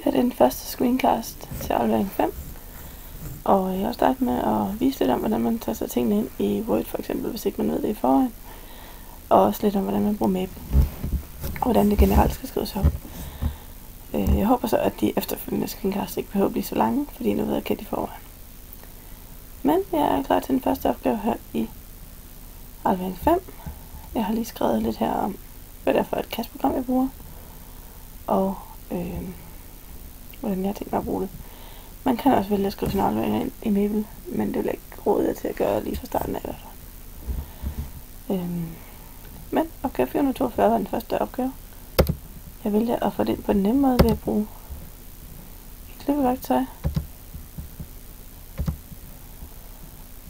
er den første screencast til aflevering 5. Og jeg vil starte med at vise lidt om, hvordan man tager sig tingene ind i Word, for eksempel, hvis ikke man ved det i forvejen. Og også lidt om, hvordan man bruger Maple. Og hvordan det generelt skal skrives op. Jeg håber så, at de efterfølgende screencasts ikke behøver at blive så lange, fordi nu ved jeg ikke, de forvejen. Men jeg er klar til den første opgave her i aflevering 5. Jeg har lige skrevet lidt her om, hvad det er for et kastprogram, jeg bruger. Og hvordan jeg har tænkt mig at bruge det. Man kan også vælge at skrive sin afleveringer ind i Maple, men det vil jeg ikke råde jer til at gøre lige fra starten af i hvert fald. Men opgave 442 var den første opgave. Jeg vælger at få det ind på den nemme måde ved at bruge et klippeværktøj.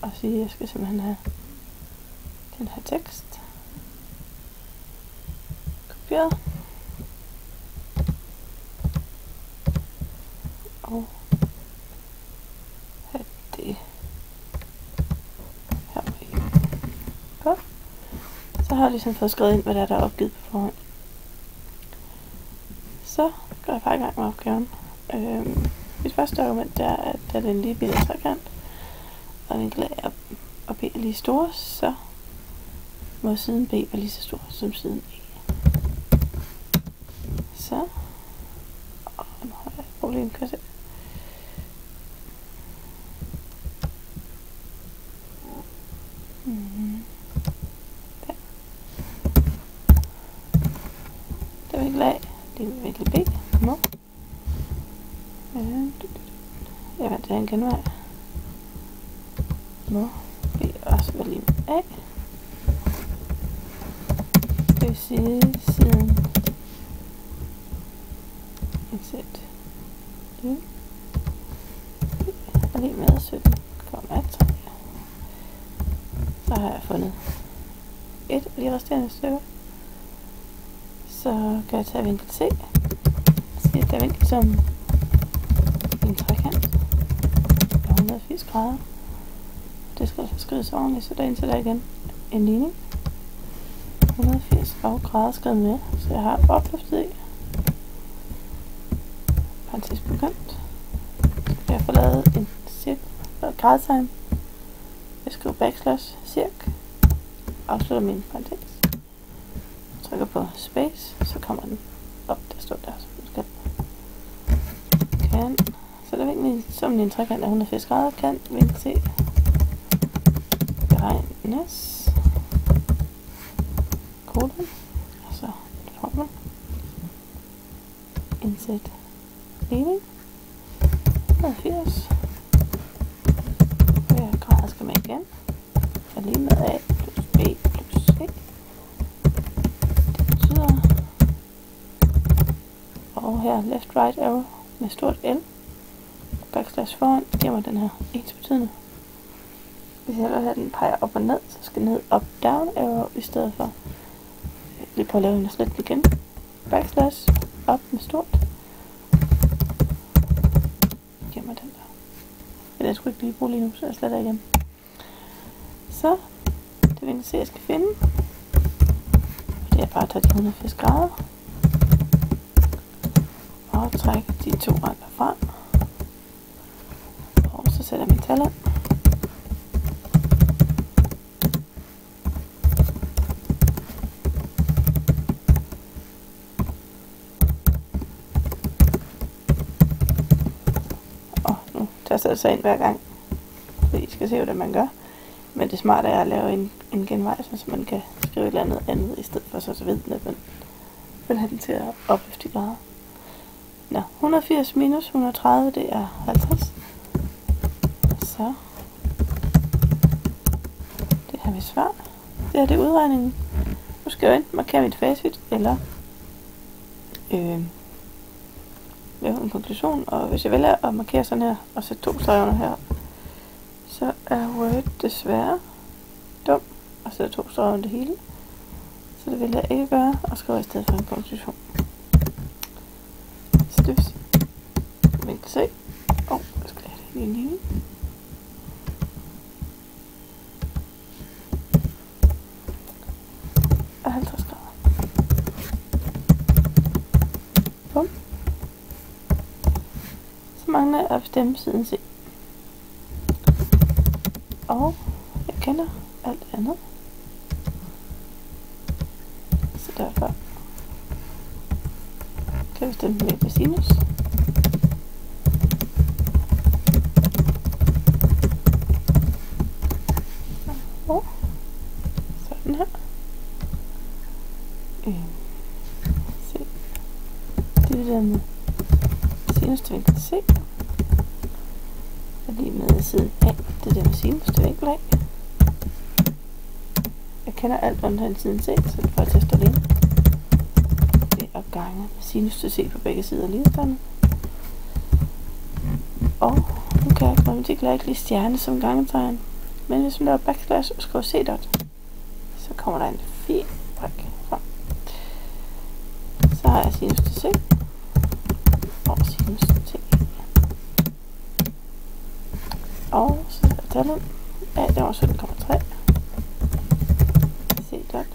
Og sige, at jeg skal simpelthen have den her tekst kopieret. Og have det her med. Godt. Så har jeg ligesom fået skrevet ind, hvad der er opgivet på forhånd. Så går jeg bare i gang med opgaven. Mit første argument er, at da det er en lige billede trekant, og vinklen A og B er lige store, så må siden B være lige så stor som siden E. Så, nu har jeg et problem, kan jeg se. Der. Der er vinkel A, det er vinkel B. Nu. Jeg vandt til en genvej. Må B også være lige med A. Det vil sige siden indsæt det er lige med 17,3. Så har jeg fundet et af de resterende stykker. Så kan jeg tage vinkel C. Så der er vinkel som en trekant på 180 grader. Det skal altså skrives ordentligt, så der indsætter jeg igen en ligning. 180 grader skrevet med, så jeg har opløftet i. Parentes på kant. Jeg får lavet en cirkel og et gradtegn. Jeg skriver backslash cirk. Afslutter min parentes. Trykker på space, så kommer den op, der står der, så den skal. Kan. Så der er vinkel som en trekant af 180 grader, kan vinkel C beregnes. Kolon. Og så formel. Indsæt ligning. 180. Hver grad skal med igen. Så lige med A plus B plus C. Det betyder. Og her left right arrow med stort L. Backslash foran giver mig den her ensbetydende. Hvis jeg vil have den peger op og ned, så skal den hedde up down arrow i stedet for. Lige prøve at lave en slet igen. Backslash op med stort. Giv mig den der. Men jeg skulle ikke lige bruge lige nu, så jeg sletter igen. Så det vil jeg se, jeg skal finde. Det er bare at tage de 180 grader. Og trække de to andre frem. Og så sætter jeg min tal ind. taster det så ind hver gang, så I skal se, hvordan man gør. Men det smarte er at lave en genvej, så man kan skrive et eller andet i stedet for, så ved den, at man vil have den til at opløfte i grader. Nå, 180 minus 130, det er 50. Så. Det har vi svar. Det her det er udregningen. Nu skal jeg enten markere mit facit, eller lave en konklusion. Og hvis jeg vælger at markere sådan her, og sætte 2 streger under her, så er Word desværre dum, og sætter 2 streger under det hele. Så det vil jeg ikke gøre, og skrive i stedet for en konklusion. Så det vil sige, vinkel C. Jeg skal have det lige lige. Og 50 grader. Bum. Så mangler jeg at bestemme siden C. Og jeg kender alt andet. Så derfor kan jeg bestemme med cosinus. Og sådan her. C divideret med sinus til vinkel C. Og lige med siden A, det er det med sinus til vinkel A. Jeg kender alt under siden C, så det får jeg til at stå alene. Det er gange med sinus til C på begge sider lige sådan. Og nu kan jeg grammatik ikke lige stjerne som gangetegn. Men hvis man laver backslash og skriver C dot, så kommer der en fin brik frem. Så har jeg sinus til C og sinus til E. Og så skal jeg tallet. A, det var 17,3. C dot.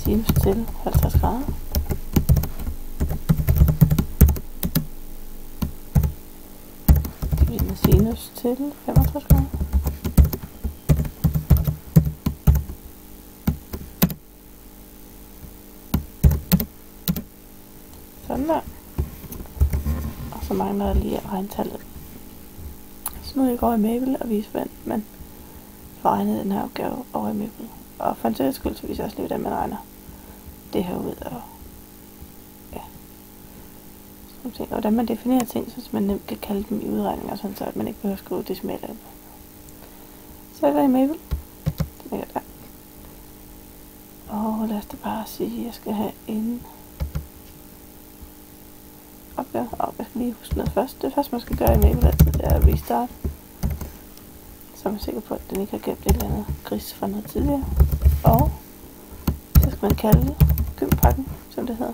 Sinus til 50 grader. Divideret med sinus til 65 grader. Sådan der. Og så mangler jeg lige at regne tallet. Så nu er jeg går i Maple og vise, hvordan man får regnet den her opgave over i Maple. Og for en sikkerheds skyld, så viser jeg også lige, hvordan man regner det her ud. Og ja, og hvordan man definerer ting, så man nemt kan kalde dem i udregninger, sådan så at man ikke behøver at skrive decimaler. Så er der i Maple. Den ligger der. Og lad os da bare sige, at jeg skal have en opgave. Og jeg skal lige huske noget først. Det første man skal gøre i Maple altid, det er at restart. Så er man sikker på, at den ikke har gemt et eller andet gris fra noget tidligere. Og så skal man kalde gympakken, som det hedder.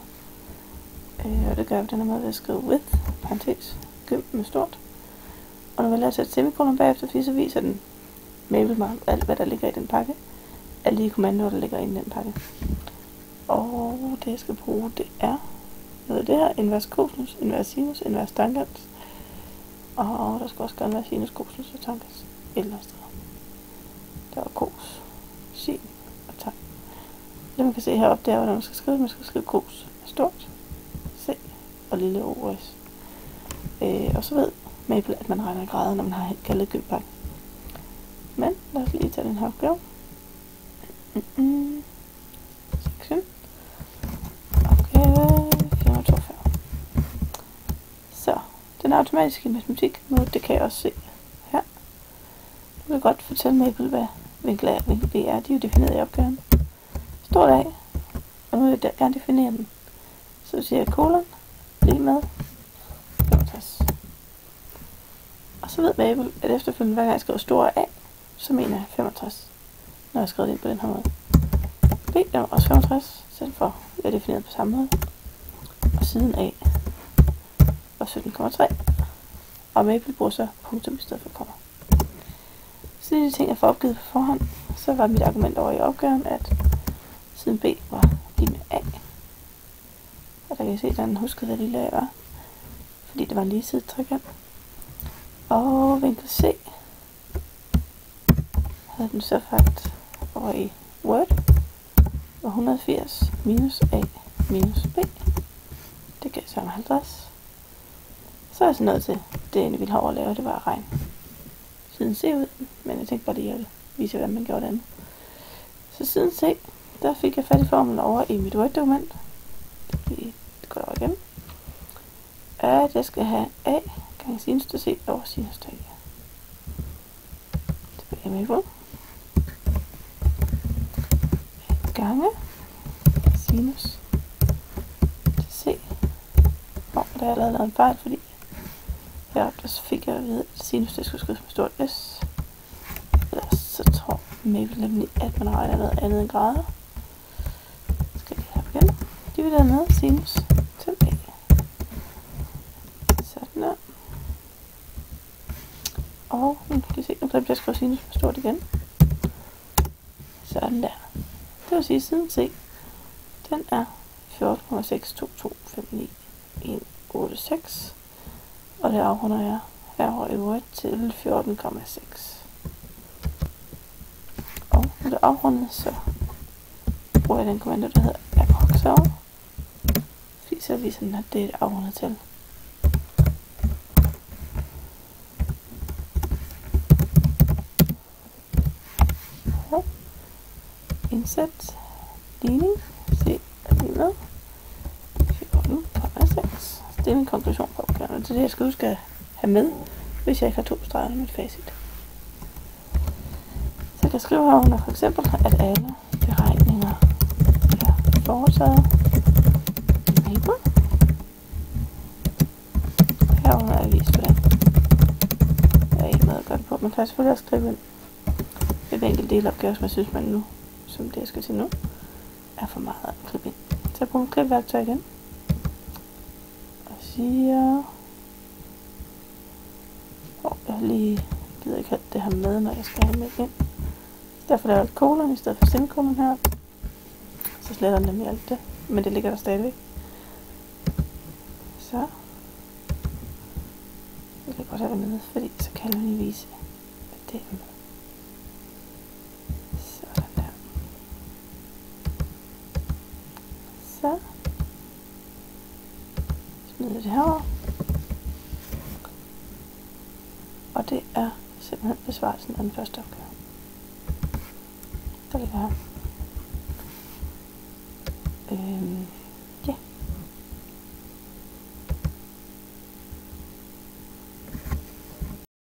Og det gør jeg på den her måde ved at skrive with, parentes, gym med stort. Og når man lader sætte semikolon bagefter, fordi så viser den Maple mig alt, hvad der ligger i den pakke. Alle de kommandoer, der ligger inde i den pakke. Og det jeg skal bruge, det er noget af det her, invers cosinus, invers sinus, invers tangent. Og der skal også gerne være sinus, cosinus og tangent et eller andet sted. Der var cos, sin og tang. Det man kan se heroppe, det er, hvordan man skal skrive. Man skal skrive cos med stort, C og lille os. Og så ved Maple, at man regner grader, når man har kaldet gympakken. Men lad os lige tage den her opgave. Sektion. Opgave 442. Så, den automatiske matematik mode, det kan jeg også se her. Nu vil jeg godt fortælle Maple, hvad vinkel A og vinkel B er. De er jo defineret i opgaven. Stort A, og nu vil jeg gerne definere den. Så siger jeg kolon, lige med 65. Og så ved Maple, at efterfølgende, hver gang jeg skriver stor A, så mener jeg 65, når jeg skriver det ind på den her måde. B, den var også 65, så den får jeg defineret på samme måde. Og siden A var 17,3. Og Maple bruger så punktum i stedet for komma. Så de ting, jeg får opgivet på forhånd, så var mit argument over i opgaven, at siden B var lige med A. Og der kan I se, at den huskede, hvad lille A var. Fordi det var en lige side trekant. Og vinkel C havde den så faktisk over i Word. Og 180 minus A minus B. Det gav så 50. Så er jeg så nødt til, det jeg ville have over at lave, det var at regne siden C ud. Men jeg tænkte bare lige at vise, hvordan man gjorde det andet. Så siden C, der fik jeg fat i formlen over i mit Word-dokument. Det går over igen. At jeg skal have A gange sinus til C over sinus til A. Tilbage med på. Gange sinus til C. Og der har jeg lavet en fejl, fordi heroppe så fik jeg at vide, at sinus det skulle skrives med stort S. Ellers så tror Maple nemlig, at man regner noget andet end grader. Så skal jeg lige have igen. Divideret med sinus til A. Sådan der. Og nu kan I se, nu glemte jeg at skrive sinus med stort igen. Sådan der. Det vil sige, siden C, den er 14,62259,186 Og det afrunder jeg herovre i Word til 14,6. Og når det er afrundet, så bruger jeg den kommando, der hedder approx herovre. Fordi så viser den, at det er et afrundet tal. Indsæt ligning. Se, er det med? 14,6. Det er min konklusion på opgaven. Det er det, jeg skal huske at have med, hvis jeg ikke har 2 streger med facit. Så jeg kan skrive herunder for eksempel, at alle beregninger er foretaget i Mabel. Herunder er vist, hvordan der er en måde at gøre det på. Man kan selvfølgelig også skrive ind et enkelt delopgave, som jeg synes, man nu, som det jeg skal til nu, er for meget at klippe ind. Så jeg bruger mit klipværktøj igen. Og siger... jeg lige gider ikke have det her med, når jeg skal have med ind. Derfor laver jeg et kolon i stedet for semikolon her. Så sletter den nemlig alt det, men det ligger der stadigvæk. Så. Jeg kan godt have det med, fordi så kan jeg lige vise, at det er med. Sådan der. Så. Smider det herover. Og det er simpelthen besvarelsen af den første opgave. Der ligger her.